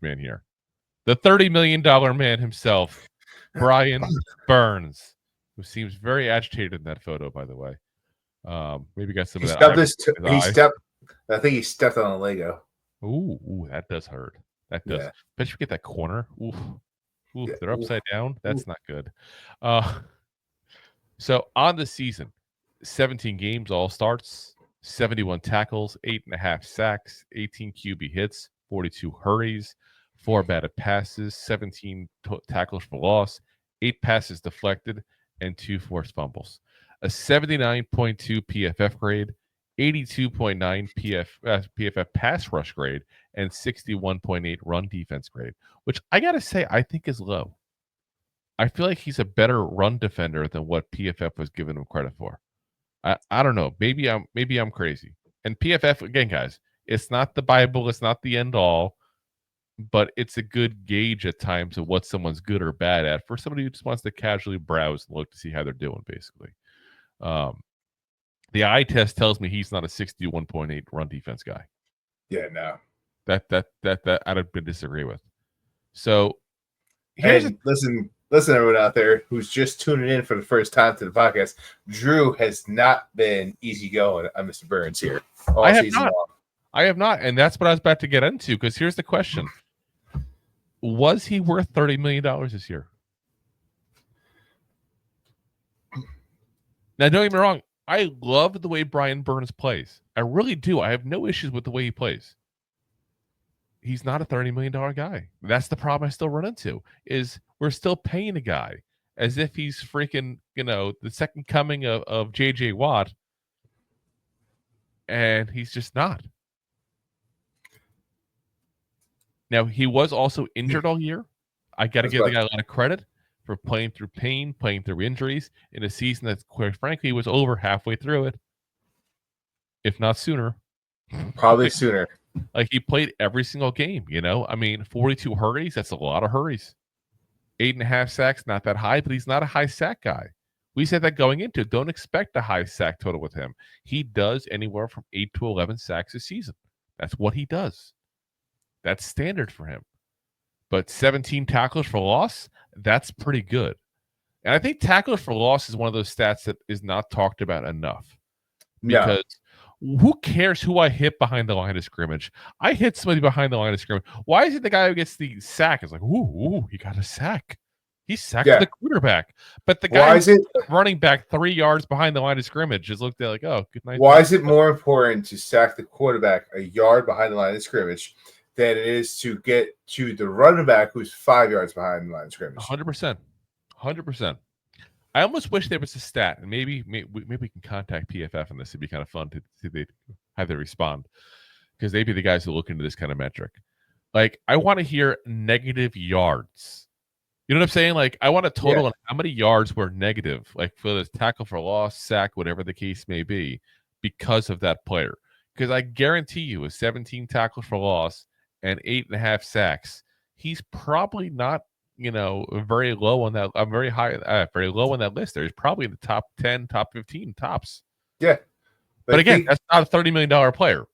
man here. The $30 million man himself, Brian Burns, who seems very agitated in that photo, by the way. Maybe got some of that. I think he stepped on a Lego. Ooh, that does hurt. That does. Yeah. Bet you get that corner. Oof. Yeah. They're upside down. That's not good. So on the season, 17 games, all starts, 71 tackles, 8.5 sacks, 18 QB hits, 42 hurries, 4 batted passes, 17 tackles for loss, 8 passes deflected, and 2 forced fumbles. A 79.2 PFF grade, 82.9 PFF pass rush grade, and 61.8 run defense grade, which I got to say I think is low. I feel like he's a better run defender than what PFF was giving him credit for. I don't know. Maybe I'm crazy. And PFF, again, guys, it's not the Bible, it's not the end all, but it's a good gauge at times of what someone's good or bad at for somebody who just wants to casually browse and look to see how they're doing, basically. The eye test tells me he's not a 61.8 run defense guy. Yeah, no. That I'd disagree with. So listen, everyone out there who's just tuning in for the first time to the podcast. Drew has not been easygoing on Mr. Burns here all season long. I have not, and that's what I was about to get into, because here's the question. Was he worth $30 million this year? Now, don't get me wrong. I love the way Brian Burns plays. I really do. I have no issues with the way he plays. He's not a $30 million guy. That's the problem I still run into, is we're still paying a guy as if he's freaking, the second coming of J.J. Watt, and he's just not. Now, he was also injured all year. I got to give the guy a lot of credit for playing through pain, playing through injuries in a season that, quite frankly, was over halfway through it, if not sooner. Probably sooner. Like, he played every single game, 42 hurries, that's a lot of hurries. 8.5 sacks, not that high, but he's not a high sack guy. We said that going into it. Don't expect a high sack total with him. He does anywhere from 8 to 11 sacks a season. That's what he does. That's standard for him. But 17 tackles for loss, that's pretty good. And I think tackles for loss is one of those stats that is not talked about enough. Because who cares who I hit behind the line of scrimmage? I hit somebody behind the line of scrimmage. Why is it the guy who gets the sack is like, ooh, he got a sack. He sacked the quarterback. But the guy running back 3 yards behind the line of scrimmage is looked at like, oh, good night. Why is it more important to sack the quarterback a yard behind the line of scrimmage than it is to get to the running back who's 5 yards behind the line of scrimmage? 100%. I almost wish there was a stat, and maybe we can contact PFF on this. It'd be kind of fun to see how they respond, because they'd be the guys who look into this kind of metric. Like, I want to hear negative yards. You know what I'm saying? Like, I want a total on how many yards were negative, like for the tackle for loss, sack, whatever the case may be, because of that player. Because I guarantee you, with 17 tackles for loss and 8.5 sacks, he's probably not, very low on that. I'm very low on that list. There, he's probably in the top 10, top 15 tops. Yeah, but again, that's not a $30 million player.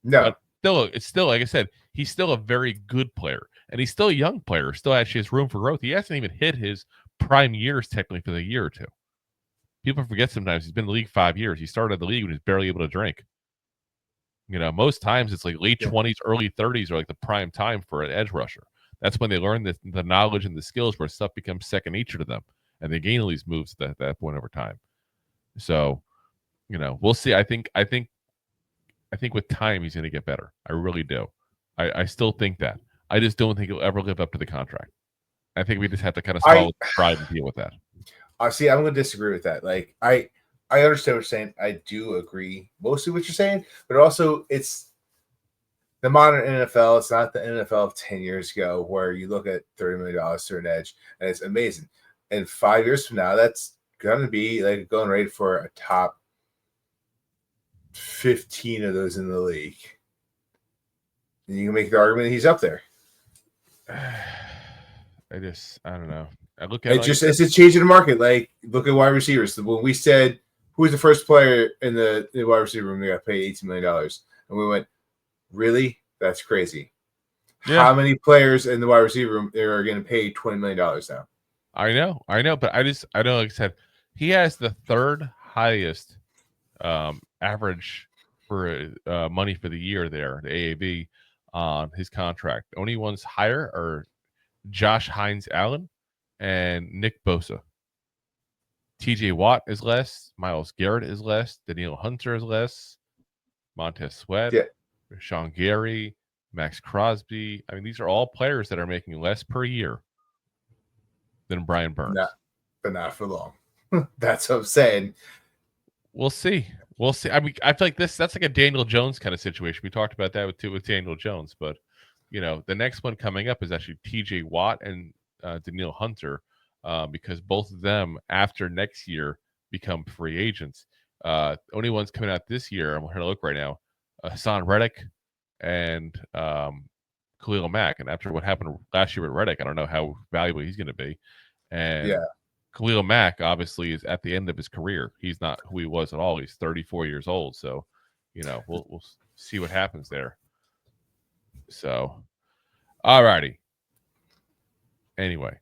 No, but it's still, like I said, he's still a very good player, and he's still a young player. Still actually has room for growth. He hasn't even hit his prime years technically for the year or two. People forget sometimes he's been in the league 5 years. He started the league when he was barely able to drink. Most times it's like late 20s, early 30s are like the prime time for an edge rusher. That's when they learn the knowledge and the skills where stuff becomes second nature to them, and they gain all these moves at that point over time. So, we'll see. I think with time he's going to get better. I really do. I still think that. I just don't think he'll ever live up to the contract. I think we just have to kind of swallow pride and deal with that. See, I'm going to disagree with that. Like, I understand what you're saying. I do agree mostly what you're saying, but also it's the modern NFL. It's not the NFL of 10 years ago where you look at $30 million to an edge and it's amazing. And 5 years from now, that's going to be like going right for a top 15 of those in the league. And you can make the argument that he's up there. I don't know. I look at it's a change in the market. Like, look at wide receivers. When we said who was the first player in the wide receiver room that got paid $18 million, and we went, really? That's crazy. How many players in the wide receiver room are getting paid $20 million now? I know, but I know, like I said, he has the third highest average for money for the year there, the AAV, on his contract. The only ones higher are Josh Hines Allen and Nick Bosa. TJ Watt is less. Myles Garrett is less. Danielle Hunter is less. Montez Sweat, Rashawn Gary, Max Crosby. I mean, these are all players that are making less per year than Brian Burns. But not for long. That's what I'm saying. We'll see. I mean, I feel like that's like a Daniel Jones kind of situation. We talked about that with Daniel Jones, but the next one coming up is actually TJ Watt and Danielle Hunter, because both of them after next year become free agents. Only ones coming out this year, I'm going to look right now, Hassan Reddick and Khalil Mack. And after what happened last year with Reddick, I don't know how valuable he's going to be. And Khalil Mack obviously is at the end of his career. He's not who he was at all. He's 34 years old. So, we'll see what happens there. So, all righty. Anyway,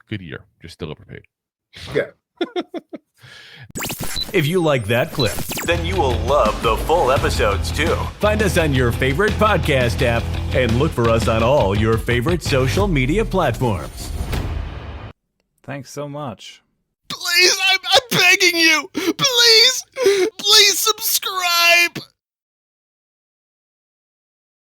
good year. Just still overpaid. Yeah. If you like that clip, then you will love the full episodes too. Find us on your favorite podcast app and look for us on all your favorite social media platforms. Thanks so much. Please, I'm begging you. Please subscribe.